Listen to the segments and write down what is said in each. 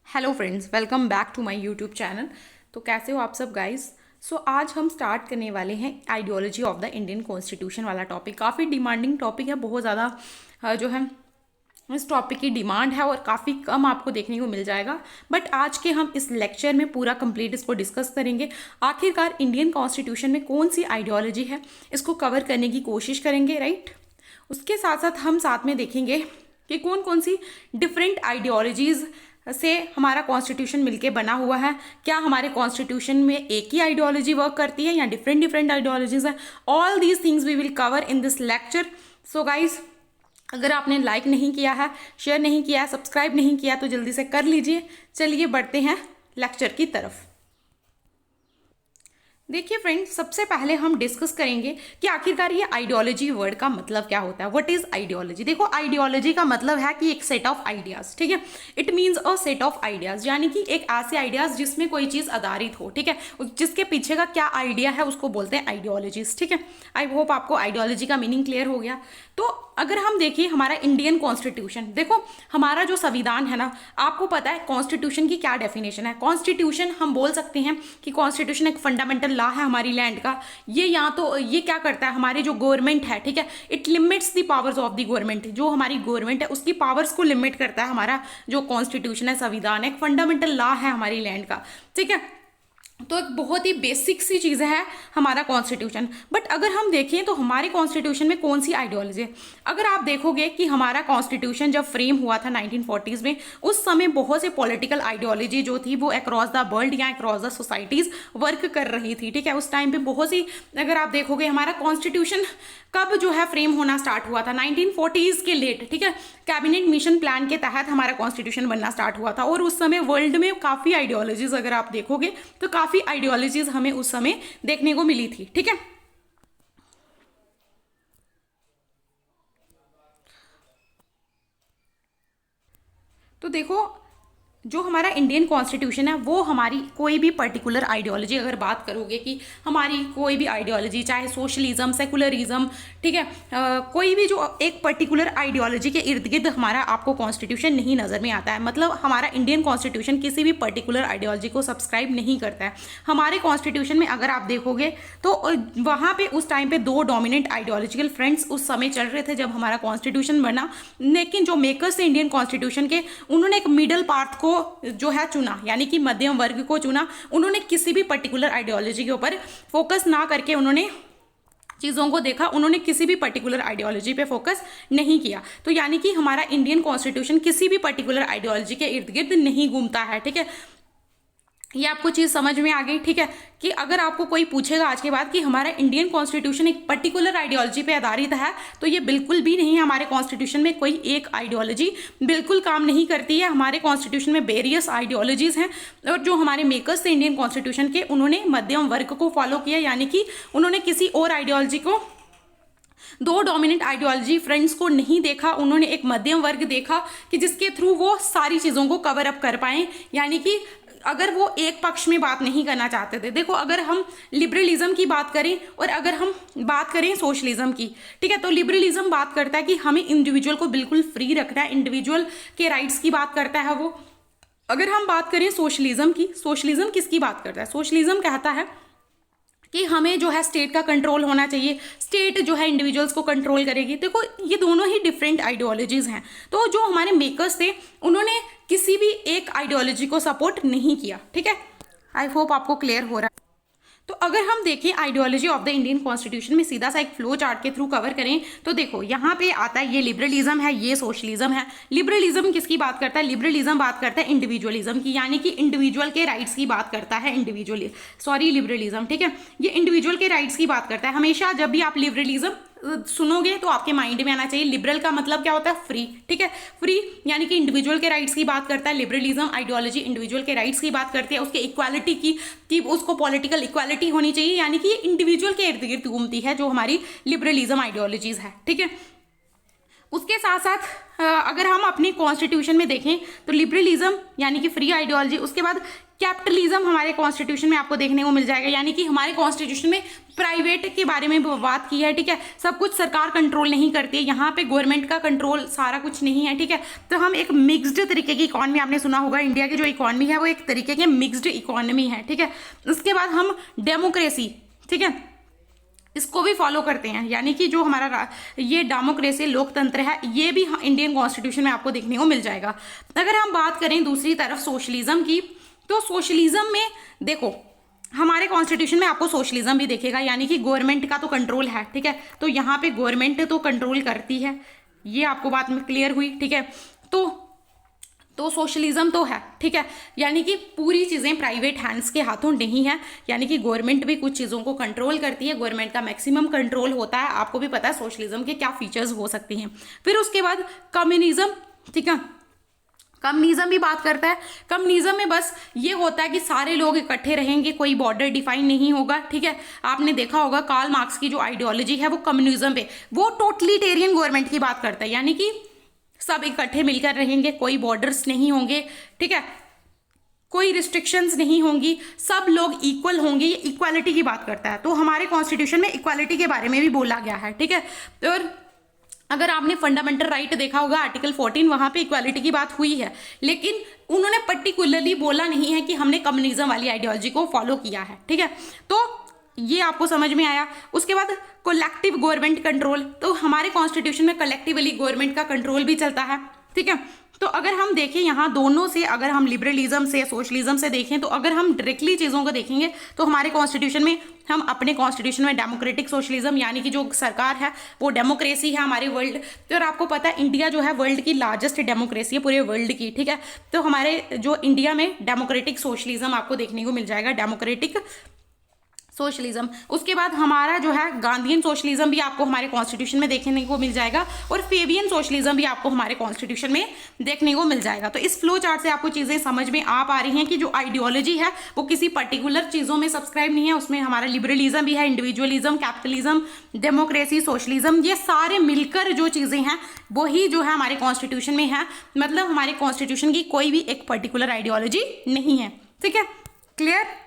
Hello friends, welcome back to my YouTube channel. तो कैसे हो आप सब गाइस। आज हम स्टार्ट करने वाले हैं ideology of the Indian constitution वाला टॉपिक। काफ़ी डिमांडिंग टॉपिक है, बहुत ज़्यादा जो है इस टॉपिक की डिमांड है और काफ़ी कम आपको देखने को मिल जाएगा। बट आज के हम इस लेक्चर में पूरा कंप्लीट इसको डिस्कस करेंगे। आखिरकार इंडियन कॉन्स्टिट्यूशन में कौन सी आइडियोलॉजी है, इसको कवर करने की कोशिश करेंगे, राइट। उसके साथ साथ हम साथ में देखेंगे कि कौन कौन सी डिफरेंट आइडियोलॉजीज़ से हमारा कॉन्स्टिट्यूशन मिलके बना हुआ है। क्या हमारे कॉन्स्टिट्यूशन में एक ही आइडियोलॉजी वर्क करती है या डिफरेंट डिफरेंट आइडियोलॉजीज है। All these things we will cover in this lecture. So guys, अगर आपने लाइक नहीं किया है, शेयर नहीं किया है, सब्सक्राइब नहीं किया तो जल्दी से कर लीजिए। चलिए बढ़ते हैं लेक्चर की तरफ। देखिए फ्रेंड्स, सबसे पहले हम डिस्कस करेंगे कि आखिरकार ये आइडियोलॉजी वर्ड का मतलब क्या होता है। What is ideology. देखो, आइडियोलॉजी का मतलब है कि एक सेट ऑफ आइडियाज, ठीक है। It means a set of ideas, यानी कि एक ऐसे आइडियाज जिसमें कोई चीज आधारित हो, ठीक है। जिसके पीछे का क्या आइडिया है उसको बोलते हैं आइडियोलॉजीज, ठीक है। आई होप आपको आइडियोलॉजी का मीनिंग क्लियर हो गया। तो अगर हम देखिए हमारा इंडियन कॉन्स्टिट्यूशन, देखो हमारा जो संविधान है ना, आपको पता है कॉन्स्टिट्यूशन की क्या डेफिनेशन है। कॉन्स्टिट्यूशन हम बोल सकते हैं कि कॉन्स्टिट्यूशन एक फंडामेंटल लॉ है हमारी लैंड का। ये या तो ये क्या करता है, हमारे जो गवर्नमेंट है, ठीक है, it limits the powers of the government. जो हमारी गवर्नमेंट है उसकी पावर्स को लिमिट करता है हमारा जो कॉन्स्टिट्यूशन है, संविधान है, एक फंडामेंटल लॉ है हमारी लैंड का, ठीक है। तो एक बहुत ही बेसिक सी चीज़ है हमारा कॉन्स्टिट्यूशन। बट अगर हम देखें तो हमारे कॉन्स्टिट्यूशन में कौन सी आइडियोलॉजी है। अगर आप देखोगे कि हमारा कॉन्स्टिट्यूशन जब फ्रेम हुआ था 1940s में, उस समय बहुत से पॉलिटिकल आइडियोलॉजी जो थी वो अक्रॉस द वर्ल्ड या अक्रॉस द सोसाइटीज़ वर्क कर रही थी, ठीक है। उस टाइम पे बहुत सी, अगर आप देखोगे हमारा कॉन्स्टिट्यूशन कब जो है फ्रेम होना स्टार्ट हुआ था, 1940s के लेट, ठीक है। कैबिनेट मिशन प्लान के तहत हमारा कॉन्स्टिट्यूशन बनना स्टार्ट हुआ था। और उस समय वर्ल्ड में काफ़ी आइडियोलॉजीज अगर आप देखोगे तो काफ़ी आइडियोलॉजीज हमें उस समय देखने को मिली थी, ठीक है। तो देखो, जो हमारा इंडियन कॉन्स्टिट्यूशन है वो हमारी कोई भी पर्टिकुलर आइडियोलॉजी, अगर बात करोगे कि हमारी कोई भी आइडियोलॉजी, चाहे सोशलिज्म, सेकुलरिज्म, ठीक है, कोई भी जो एक पर्टिकुलर आइडियोलॉजी के इर्द गिर्द हमारा आपको कॉन्स्टिट्यूशन नहीं नज़र में आता है। मतलब हमारा इंडियन कॉन्स्टिट्यूशन किसी भी पर्टिकुलर आइडियोलॉजी को सब्सक्राइब नहीं करता है। हमारे कॉन्स्टिट्यूशन में अगर आप देखोगे तो वहाँ पे उस टाइम पे दो डोमिनेंट आइडियोलॉजिकल फ्रंट्स उस समय चल रहे थे जब हमारा कॉन्स्टिट्यूशन बना। लेकिन जो मेकर्स थे इंडियन कॉन्स्टिट्यूशन के, उन्होंने एक मिडल पाथ को जो है चुना, यानी कि मध्यम वर्ग को चुना। उन्होंने किसी भी पर्टिकुलर आइडियोलॉजी के ऊपर फोकस ना करके उन्होंने चीज़ों को देखा, उन्होंने किसी भी पर्टिकुलर आइडियोलॉजी पे फोकस नहीं किया। तो यानी कि हमारा इंडियन कॉन्स्टिट्यूशन किसी भी पर्टिकुलर आइडियोलॉजी के इर्द गिर्द नहीं घूमता है, ठीक है। ये आपको चीज़ समझ में आ गई, ठीक है। कि अगर आपको कोई पूछेगा आज के बाद कि हमारा इंडियन कॉन्स्टिट्यूशन एक पर्टिकुलर आइडियोलॉजी पे आधारित है, तो ये बिल्कुल भी नहीं है। हमारे कॉन्स्टिट्यूशन में कोई एक आइडियोलॉजी बिल्कुल काम नहीं करती है। हमारे कॉन्स्टिट्यूशन में वेरियस आइडियोलॉजीज हैं। और जो हमारे मेकर्स थे इंडियन कॉन्स्टिट्यूशन के, उन्होंने मध्यम वर्ग को फॉलो किया, यानी कि उन्होंने किसी और आइडियोलॉजी को, दो डोमिनेंट आइडियोलॉजी फ्रेंड्स को नहीं देखा। उन्होंने एक मध्यम वर्ग देखा कि जिसके थ्रू वो सारी चीज़ों को कवर अप कर पाएँ। यानी कि अगर वो एक पक्ष में बात नहीं करना चाहते थे। देखो, अगर हम लिबरलिज्म की बात करें और अगर हम बात करें सोशलिज्म की, ठीक है, तो लिबरलिज्म बात करता है कि हमें इंडिविजुअल को बिल्कुल फ्री रखना है, इंडिविजुअल के राइट्स की बात करता है वो। अगर हम बात करें सोशलिज्म की, सोशलिज्म किसकी बात करता है। सोशलिज्म कहता है कि हमें जो है स्टेट का कंट्रोल होना चाहिए, स्टेट जो है इंडिविजुअल्स को कंट्रोल करेगी। देखो, ये दोनों ही डिफरेंट आइडियोलॉजीज हैं। तो जो हमारे मेकर्स थे उन्होंने किसी भी एक आइडियोलॉजी को सपोर्ट नहीं किया, ठीक है। आई होप आपको क्लियर हो रहा है। तो अगर हम देखें ideology of the Indian constitution में सीधा सा एक फ्लो चार्ट के थ्रू कवर करें तो देखो यहाँ पे आता है, ये लिबरलिज्म है, ये सोशलिज्म है। लिबरलिज्म किसकी बात करता है। लिबरलिज्म बात करता है इंडिविजुअलिज्म की, यानी कि इंडिविजुअल के राइट्स की बात करता है। लिबरलिज्म, ठीक है, ये इंडिविजुअल के राइट्स की बात करता है। हमेशा जब भी आप लिबरलिज्म सुनोगे तो आपके माइंड में आना चाहिए लिबरल का मतलब क्या होता है, फ्री, ठीक है। फ्री यानी कि इंडिविजुअल के राइट्स की बात करता है। लिबरलिज्म आइडियोलॉजी इंडिविजुअल के राइट्स की बात करती है, उसके इक्वालिटी की, कि उसको पॉलिटिकल इक्वालिटी होनी चाहिए, यानी कि इंडिविजुअल के इर्द गिर्द घूमती है जो हमारी लिबरलिज्म आइडियोलॉजीज है, ठीक है। उसके साथ साथ अगर हम अपनी कॉन्स्टिट्यूशन में देखें तो लिबरलिज्म यानी कि फ्री आइडियोलॉजी, उसके बाद कैपिटलिज्म हमारे कॉन्स्टिट्यूशन में आपको देखने को मिल जाएगा, यानी कि हमारे कॉन्स्टिट्यूशन में प्राइवेट के बारे में बात की है, ठीक है। सब कुछ सरकार कंट्रोल नहीं करती है, यहाँ पे गवर्नमेंट का कंट्रोल सारा कुछ नहीं है, ठीक है। तो हम एक मिक्स्ड तरीके की इकॉनमी, आपने सुना होगा इंडिया की जो इकॉनमी है वो एक तरीके की मिक्स्ड इकॉनमी है, ठीक है। उसके बाद हम डेमोक्रेसी, ठीक है, इसको भी फॉलो करते हैं, यानी कि जो हमारा ये डेमोक्रेसी लोकतंत्र है ये भी इंडियन कॉन्स्टिट्यूशन में आपको देखने को मिल जाएगा। अगर हम बात करें दूसरी तरफ सोशलिज्म की, तो सोशलिज्म में देखो हमारे कॉन्स्टिट्यूशन में आपको सोशलिज्म भी देखेगा, यानी कि गवर्नमेंट का तो कंट्रोल है, ठीक है। तो यहाँ पे गवर्नमेंट तो कंट्रोल करती है, ये आपको बात में क्लियर हुई, ठीक है। तो सोशलिज्म तो है, ठीक है, यानी कि पूरी चीज़ें प्राइवेट हैंड्स के हाथों नहीं है, यानी कि गवर्नमेंट भी कुछ चीज़ों को कंट्रोल करती है, गवर्नमेंट का मैक्सिमम कंट्रोल होता है। आपको भी पता है सोशलिज्म के क्या फीचर्स हो सकते हैं। फिर उसके बाद कम्युनिज्म, ठीक है, कम्युनिज्म भी बात करता है। कम्युनिज्म में बस ये होता है कि सारे लोग इकट्ठे रहेंगे, कोई बॉर्डर डिफाइन नहीं होगा, ठीक है। आपने देखा होगा कार्ल मार्क्स की जो आइडियोलॉजी है वो कम्युनिज्म पे, वो टोटलिटेरियन गवर्नमेंट की बात करता है, यानी कि सब इकट्ठे मिलकर रहेंगे, कोई बॉर्डर्स नहीं होंगे, ठीक है, कोई रिस्ट्रिक्शंस नहीं होंगी, सब लोग इक्वल होंगे, ये इक्वालिटी की बात करता है। तो हमारे कॉन्स्टिट्यूशन में इक्वालिटी के बारे में भी बोला गया है, ठीक है। और अगर आपने फंडामेंटल राइट देखा होगा आर्टिकल 14, वहां पे इक्वालिटी की बात हुई है, लेकिन उन्होंने पर्टिकुलरली बोला नहीं है कि हमने कम्युनिज्म वाली आइडियोलॉजी को फॉलो किया है, ठीक है। तो ये आपको समझ में आया। उसके बाद कलेक्टिव गवर्नमेंट कंट्रोल, तो हमारे कॉन्स्टिट्यूशन में कलेक्टिवली गवर्नमेंट का कंट्रोल भी चलता है, ठीक है। तो अगर हम देखें यहाँ दोनों से, अगर हम लिबरलिज्म से सोशलिज्म से देखें, तो अगर हम डायरेक्टली चीज़ों को देखेंगे तो हमारे कॉन्स्टिट्यूशन में, हम अपने कॉन्स्टिट्यूशन में डेमोक्रेटिक सोशलिज्म, यानी कि जो सरकार है वो डेमोक्रेसी है हमारे वर्ल्ड। तो और आपको पता है इंडिया जो है वर्ल्ड की लार्जेस्ट डेमोक्रेसी है पूरे वर्ल्ड की, ठीक है। तो हमारे जो इंडिया में डेमोक्रेटिक सोशलिज्म आपको देखने को मिल जाएगा, डेमोक्रेटिक सोशलिज्म। उसके बाद हमारा जो है गांधीयन सोशलिज्म भी आपको हमारे कॉन्स्टिट्यूशन में देखने को मिल जाएगा, और फेबियन सोशलिज्म भी आपको हमारे कॉन्स्टिट्यूशन में देखने को मिल जाएगा। तो इस फ्लो चार्ट से आपको चीज़ें समझ में आ पा रही हैं कि जो आइडियोलॉजी है वो किसी पर्टिकुलर चीज़ों में सब्सक्राइब नहीं है, उसमें हमारा लिबरलिज्म भी है, इंडिविजुअलिज्म, कैपिटलिज्म, डेमोक्रेसी, सोशलिज्म, ये सारे मिलकर जो चीज़ें हैं वही जो है हमारे कॉन्स्टिट्यूशन में है। मतलब हमारे कॉन्स्टिट्यूशन की कोई भी एक पर्टिकुलर आइडियोलॉजी नहीं है, ठीक है, क्लियर।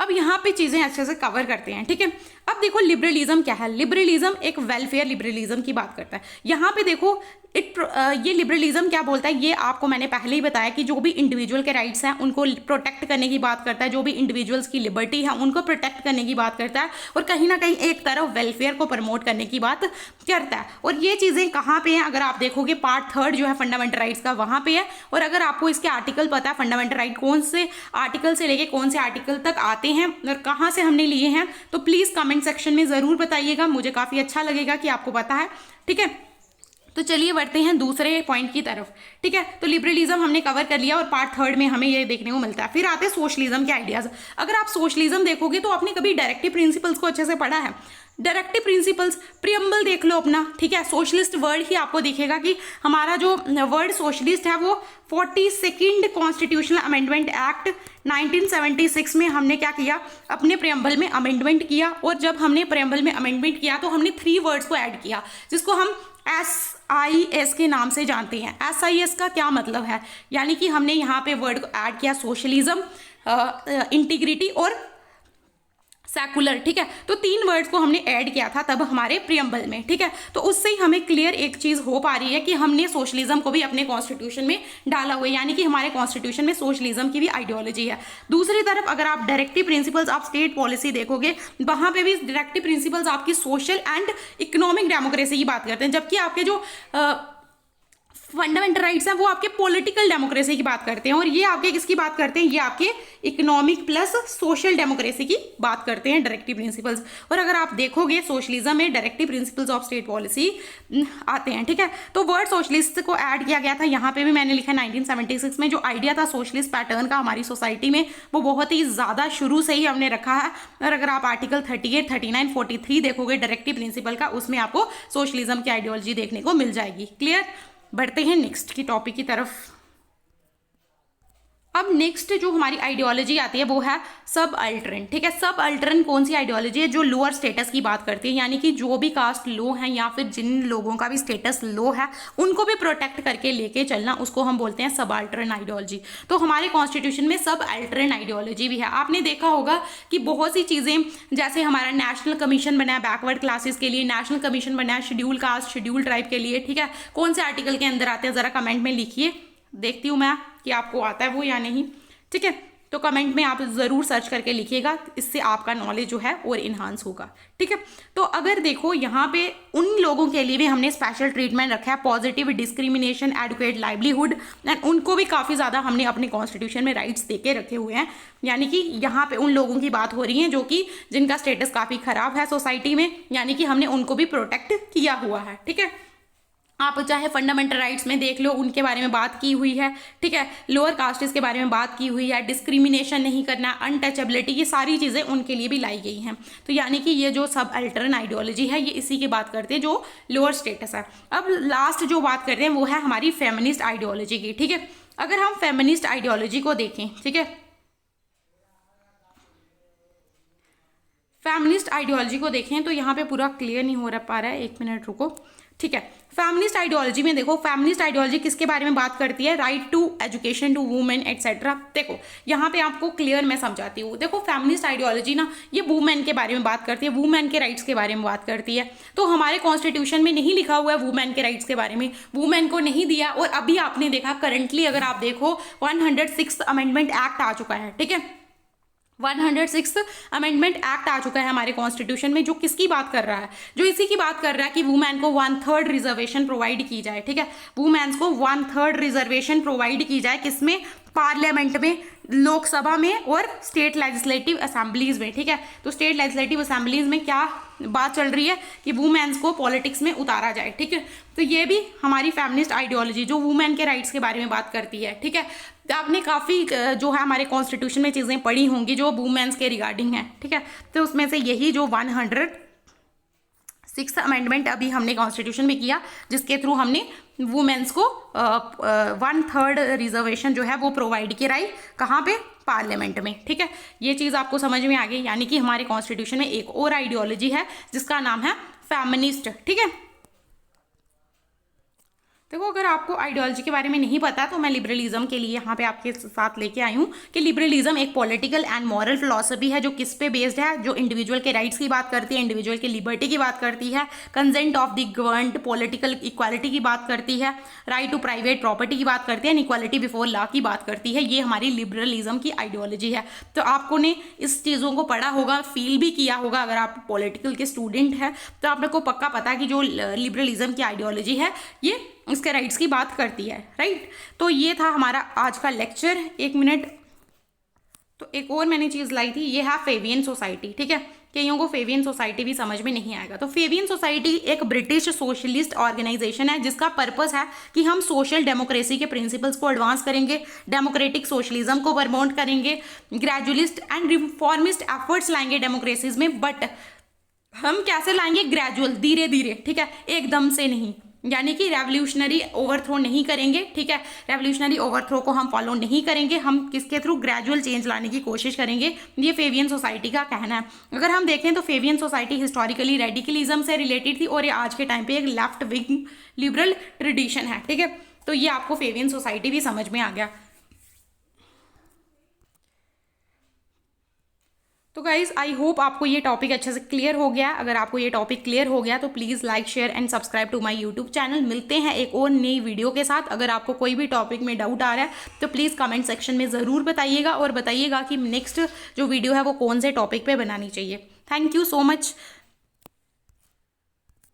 अब यहाँ पे चीज़ें अच्छे से कवर करते हैं, ठीक है। अब देखो लिबरलिज्म क्या है। लिबरलिज्म एक वेलफेयर लिबरलिज्म की बात करता है। यहाँ पे देखो ये लिबरलिज्म क्या बोलता है, ये आपको मैंने पहले ही बताया कि जो भी इंडिविजुअल के राइट्स हैं उनको प्रोटेक्ट करने की बात करता है, जो भी इंडिविजुअल्स की लिबर्टी है उनको प्रोटेक्ट करने की बात करता है, और कहीं ना कहीं एक तरफ वेलफेयर को प्रमोट करने की बात करता है। और ये चीज़ें कहाँ पे हैं, अगर आप देखोगे पार्ट 3 जो है फंडामेंटल राइट्स का, वहाँ पे है। और अगर आपको इसके आर्टिकल पता है, फंडामेंटल राइट कौन से आर्टिकल से लेके कौन से आर्टिकल तक आते हैं और कहाँ से हमने लिए हैं, तो प्लीज़ कमेंट सेक्शन में ज़रूर बताइएगा, मुझे काफ़ी अच्छा लगेगा कि आपको पता है, ठीक है। तो चलिए बढ़ते हैं दूसरे पॉइंट की तरफ, ठीक है। तो लिबरलिज्म हमने कवर कर लिया और पार्ट 3 में हमें ये देखने को मिलता है। फिर आते हैं सोशलिज्म के आइडियाज़। अगर आप सोशलिज्म देखोगे तो आपने कभी डायरेक्टिव प्रिंसिपल्स को अच्छे से पढ़ा है। डायरेक्टिव प्रिंसिपल्स, प्रियम्बल देख लो अपना, ठीक है। सोशलिस्ट वर्ड ही आपको दिखेगा कि हमारा जो वर्ड सोशलिस्ट है वो 42nd कॉन्स्टिट्यूशनल अमेंडमेंट एक्ट 1976 में हमने क्या किया, अपने प्रियम्बल में अमेंडमेंट किया। और जब हमने प्रियम्बल में अमेंडमेंट किया तो हमने 3 वर्ड्स को ऐड किया, जिसको हम SIS के नाम से जानते हैं। SIS का क्या मतलब है, यानी कि हमने यहाँ पे वर्ड को ऐड किया सोशलिज्म, इंटीग्रिटी और सेकुलर, ठीक है। तो 3 वर्ड्स को हमने ऐड किया था तब हमारे प्रियम्बल में, ठीक है। तो उससे ही हमें क्लियर एक चीज़ हो पा रही है कि हमने सोशलिज्म को भी अपने कॉन्स्टिट्यूशन में डाला हुआ है, यानी कि हमारे कॉन्स्टिट्यूशन में सोशलिज्म की भी आइडियोलॉजी है। दूसरी तरफ अगर आप directive principles of state policy देखोगे, वहाँ पे भी डायरेक्टिव प्रिंसिपल्स आपकी सोशल एंड इकोनॉमिक डेमोक्रेसी की बात करते हैं, जबकि आपके जो फंडामेंटल राइट्स हैं वो आपके पॉलिटिकल डेमोक्रेसी की बात करते हैं। और ये आपके किसकी बात करते हैं, ये आपके इकोनॉमिक प्लस सोशल डेमोक्रेसी की बात करते हैं डायरेक्टिव प्रिंसिपल्स। और अगर आप देखोगे सोशलिज्म में directive principles of state policy आते हैं, ठीक है। तो वर्ड सोशलिस्ट को ऐड किया गया था, यहाँ पे भी मैंने लिखा 1976 में। जो आइडिया था सोशलिस्ट पैटर्न का हमारी सोसाइटी में, वो बहुत ही ज़्यादा शुरू से ही हमने रखा है। और अगर आप आर्टिकल 38, 39, 43 देखोगे डायरेक्टिव प्रिंसिपल का, उसमें आपको सोशलिज्म की आइडियोलॉजी देखने को मिल जाएगी। क्लियर। बढ़ते हैं नेक्स्ट की टॉपिक की तरफ। अब नेक्स्ट जो हमारी आइडियोलॉजी आती है वो है सब अल्टरन। ठीक है, सब अल्टरन कौन सी आइडियोलॉजी है? जो लोअर स्टेटस की बात करती है, यानी कि जो भी कास्ट लो है या फिर जिन लोगों का भी स्टेटस लो है उनको भी प्रोटेक्ट करके लेके चलना, उसको हम बोलते हैं सब अल्टरन आइडियोलॉजी। तो हमारे कॉन्स्टिट्यूशन में सब अल्टरन आइडियोलॉजी भी है। आपने देखा होगा कि बहुत सी चीज़ें, जैसे हमारा नेशनल कमीशन बना है बैकवर्ड क्लासेस के लिए, नेशनल कमीशन बना है शेड्यूल कास्ट शेड्यूल ट्राइब के लिए। ठीक है, कौन से आर्टिकल के अंदर आते हैं ज़रा कमेंट में लिखिए, देखती हूँ मैं कि आपको आता है वो या नहीं। ठीक है, तो कमेंट में आप ज़रूर सर्च करके लिखिएगा, इससे आपका नॉलेज जो है और इन्हांस होगा। ठीक है, तो अगर देखो यहाँ पे उन लोगों के लिए भी हमने स्पेशल ट्रीटमेंट रखा है, positive discrimination, educate livelihood, and उनको भी काफ़ी ज़्यादा हमने अपने कॉन्स्टिट्यूशन में राइट्स देके रखे हुए हैं। यानी कि यहाँ पे उन लोगों की बात हो रही है जो कि जिनका स्टेटस काफ़ी ख़राब है सोसाइटी में, यानी कि हमने उनको भी प्रोटेक्ट किया हुआ है। ठीक है, आप चाहे फंडामेंटल राइट्स में देख लो, उनके बारे में बात की हुई है। ठीक है, लोअर कास्टेस के बारे में बात की हुई है, डिस्क्रिमिनेशन नहीं करना, अनटचेबिलिटी, ये सारी चीज़ें उनके लिए भी लाई गई हैं। तो यानी कि ये जो सब अल्टरन आइडियोलॉजी है ये इसी की बात करते हैं जो लोअर स्टेटस है। अब लास्ट जो बात करते हैं वो है हमारी फेमिनिस्ट आइडियोलॉजी की। ठीक है, अगर हम फेमिनिस्ट आइडियोलॉजी को देखें, ठीक है, फेमिनिस्ट आइडियोलॉजी को देखें तो यहाँ पे पूरा क्लियर नहीं हो पा रहा है, एक मिनट रुको। ठीक है, फेमिनिस्ट आइडियोलॉजी में देखो, फेमिनिस्ट आइडियोलॉजी किसके बारे में बात करती है? Right to education to women etcetera. देखो यहाँ पे आपको क्लियर मैं समझाती हूँ। देखो फेमिनिस्ट आइडियोलॉजी ना ये वुमेन के बारे में बात करती है, वुमेन के राइट्स के बारे में बात करती है। तो हमारे कॉन्स्टिट्यूशन में नहीं लिखा हुआ है वुमेन के राइट्स के बारे में, वुमेन को नहीं दिया। और अभी आपने देखा करंटली अगर आप देखो 106 अमेंडमेंट एक्ट आ चुका है। ठीक है, 106 अमेंडमेंट एक्ट आ चुका है हमारे कॉन्स्टिट्यूशन में, जो किसकी बात कर रहा है? जो इसी की बात कर रहा है कि वुमेन को 1/3 रिजर्वेशन प्रोवाइड की जाए। ठीक है, वुमेन्स को 1/3 रिजर्वेशन प्रोवाइड की जाए, किसमें? पार्लियामेंट में, लोकसभा में और स्टेट लेजिस्लेटिव असेंबलीज में। ठीक है, तो स्टेट लेजिस्लेटिव असेंबलीज में क्या बात चल रही है कि वुमेन्स को पॉलिटिक्स में उतारा जाए। ठीक है, तो ये भी हमारी फेमिनिस्ट आइडियोलॉजी जो वुमेन के राइट्स के बारे में बात करती है। ठीक है, तो आपने काफ़ी जो है हमारे कॉन्स्टिट्यूशन में चीज़ें पढ़ी होंगी जो वुमेन्स के रिगार्डिंग है। ठीक है, तो उसमें से यही जो 106 अमेंडमेंट अभी हमने कॉन्स्टिट्यूशन में किया, जिसके थ्रू हमने वुमेन्स को 1/3 रिजर्वेशन जो है वो प्रोवाइड कराई, कहाँ पे? पार्लियामेंट में। ठीक है, ये चीज़ आपको समझ में आ गई। यानी कि हमारे कॉन्स्टिट्यूशन में एक और आइडियोलॉजी है जिसका नाम है फेमिनिस्ट। ठीक है, देखो अगर आपको आइडियोलॉजी के बारे में नहीं पता तो मैं लिबरलिज्म के लिए यहाँ पे आपके साथ लेके आई हूँ कि लिबरलिज्म एक पॉलिटिकल एंड मॉरल फिलॉसफी है जो किस पे बेस्ड है? जो इंडिविजुअल के राइट्स की बात करती है, इंडिविजुअल की लिबर्टी की बात करती है, consent of the governed, political equality की बात करती है, राइट टू प्राइवेट प्रॉपर्टी की बात करती है, एंड इक्वालिटी बिफोर लॉ की बात करती है। ये हमारी लिबरलिज्म की आइडियोलॉजी है। तो आपको ने इस चीज़ों को पढ़ा होगा, फील भी किया होगा। अगर आप पॉलिटिकल के स्टूडेंट हैं तो आप लोग को पक्का पता है कि जो लिबरलिज्म की आइडियोलॉजी है ये उसके राइट्स की बात करती है। राइट, तो ये था हमारा आज का लेक्चर। एक मिनट, तो एक और मैंने चीज़ लाई थी, ये है फेवियन सोसाइटी। ठीक है, कईयों को फेवियन सोसाइटी भी समझ में नहीं आएगा। तो फेवियन सोसाइटी एक ब्रिटिश सोशलिस्ट ऑर्गेनाइजेशन है जिसका पर्पस है कि हम सोशल डेमोक्रेसी के प्रिंसिपल्स को एडवांस करेंगे, डेमोक्रेटिक सोशलिज्म को प्रमोट करेंगे, ग्रेजुअलिस्ट एंड रिफॉर्मिस्ट एफर्ट्स लाएंगे डेमोक्रेसीज में। बट हम कैसे लाएंगे? ग्रेजुअल, धीरे धीरे। ठीक है, एकदम से नहीं, यानी कि रेवोल्यूशनरी ओवरथ्रो नहीं करेंगे। ठीक है, रेवोल्यूशनरी ओवरथ्रो को हम फॉलो नहीं करेंगे, हम किसके थ्रू? ग्रेजुअल चेंज लाने की कोशिश करेंगे। ये फेवियन सोसाइटी का कहना है। अगर हम देखें तो फेवियन सोसाइटी हिस्टोरिकली रेडिकलिज्म से रिलेटेड थी और ये आज के टाइम पे एक लेफ्ट विंग लिबरल ट्रेडिशन है। ठीक है, तो ये आपको फेवियन सोसाइटी भी समझ में आ गया। तो गाइज़ आई होप आपको ये टॉपिक अच्छे से क्लियर हो गया। अगर आपको ये टॉपिक क्लियर हो गया तो please like share and subscribe to my YouTube channel. मिलते हैं एक और नई वीडियो के साथ। अगर आपको कोई भी टॉपिक में डाउट आ रहा है तो प्लीज़ कमेंट सेक्शन में ज़रूर बताइएगा और बताइएगा कि नेक्स्ट जो वीडियो है वो कौन से टॉपिक पे बनानी चाहिए। Thank you so much.